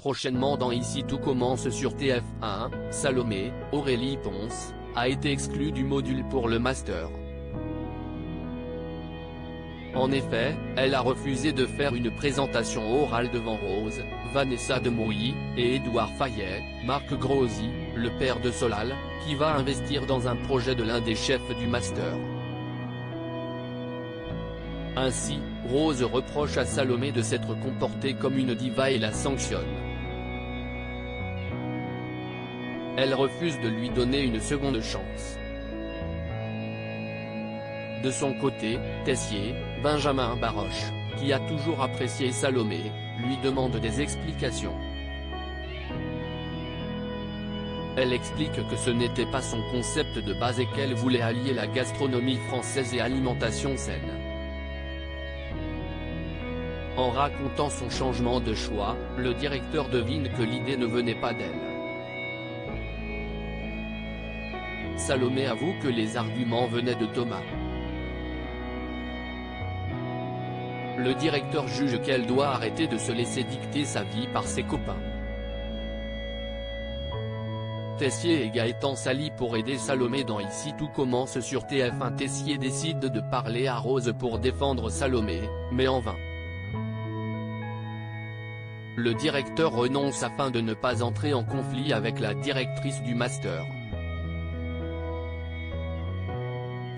Prochainement dans Ici tout commence sur TF1, Salomé, Aurélie Ponce, a été exclue du module pour le master. En effet, elle a refusé de faire une présentation orale devant Rose, Vanessa Demouy, et Édouard Fayet, Marc Grosy, le père de Solal, qui va investir dans un projet de l'un des chefs du master. Ainsi, Rose reproche à Salomé de s'être comportée comme une diva et la sanctionne. Elle refuse de lui donner une seconde chance. De son côté, Tessier, Benjamin Baroche, qui a toujours apprécié Salomé, lui demande des explications. Elle explique que ce n'était pas son concept de base et qu'elle voulait allier la gastronomie française et alimentation saine. En racontant son changement de choix, le directeur devine que l'idée ne venait pas d'elle. Salomé avoue que les arguments venaient de Thomas. Le directeur juge qu'elle doit arrêter de se laisser dicter sa vie par ses copains. Tessier et Gaëtan s'allient pour aider Salomé dans Ici tout commence sur TF1. Tessier décide de parler à Rose pour défendre Salomé, mais en vain. Le directeur renonce afin de ne pas entrer en conflit avec la directrice du master.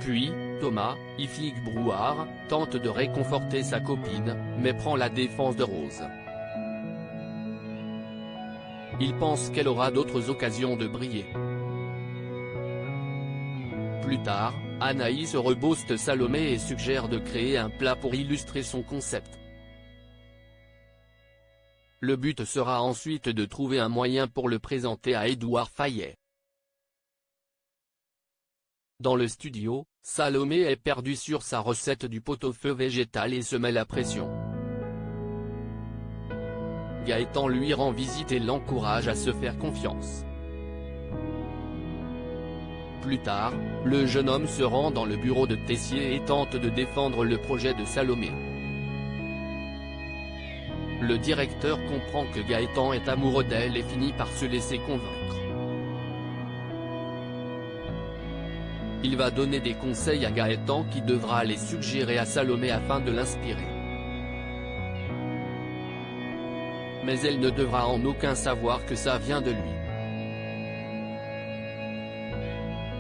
Puis, Thomas, Ifig Brouard, tente de réconforter sa copine, mais prend la défense de Rose. Il pense qu'elle aura d'autres occasions de briller. Plus tard, Anaïs rebooste Salomé et suggère de créer un plat pour illustrer son concept. Le but sera ensuite de trouver un moyen pour le présenter à Édouard Fayet. Dans le studio, Salomé est perdue sur sa recette du pot-au-feu végétal et se met la pression. Gaëtan lui rend visite et l'encourage à se faire confiance. Plus tard, le jeune homme se rend dans le bureau de Tessier et tente de défendre le projet de Salomé. Le directeur comprend que Gaëtan est amoureux d'elle et finit par se laisser convaincre. Il va donner des conseils à Gaëtan qui devra les suggérer à Salomé afin de l'inspirer. Mais elle ne devra en aucun savoir que ça vient de lui.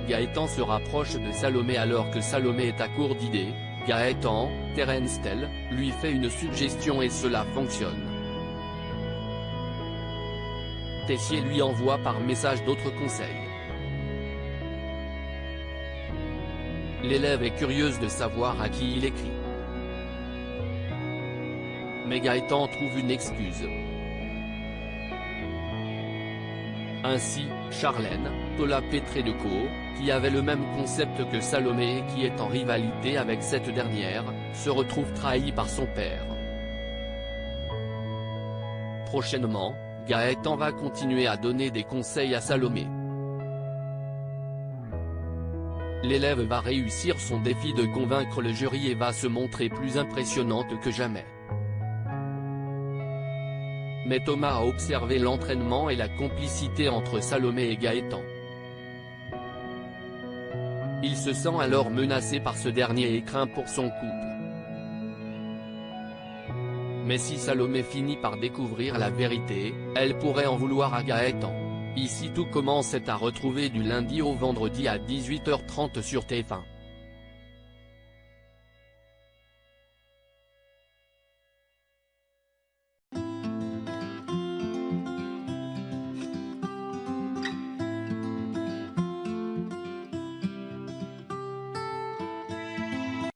Gaëtan se rapproche de Salomé alors que Salomé est à court d'idées. Gaëtan, Terence Tell, lui fait une suggestion et cela fonctionne. Tessier lui envoie par message d'autres conseils. L'élève est curieuse de savoir à qui il écrit. Mais Gaëtan trouve une excuse. Ainsi, Charlène, Paula Pétré-Decaux, qui avait le même concept que Salomé et qui est en rivalité avec cette dernière, se retrouve trahie par son père. Prochainement, Gaëtan va continuer à donner des conseils à Salomé. L'élève va réussir son défi de convaincre le jury et va se montrer plus impressionnante que jamais. Mais Thomas a observé l'entraînement et la complicité entre Salomé et Gaëtan. Il se sent alors menacé par ce dernier et craint pour son couple. Mais si Salomé finit par découvrir la vérité, elle pourrait en vouloir à Gaëtan. Ici tout commence est à retrouver du lundi au vendredi à 18h30 sur TF1.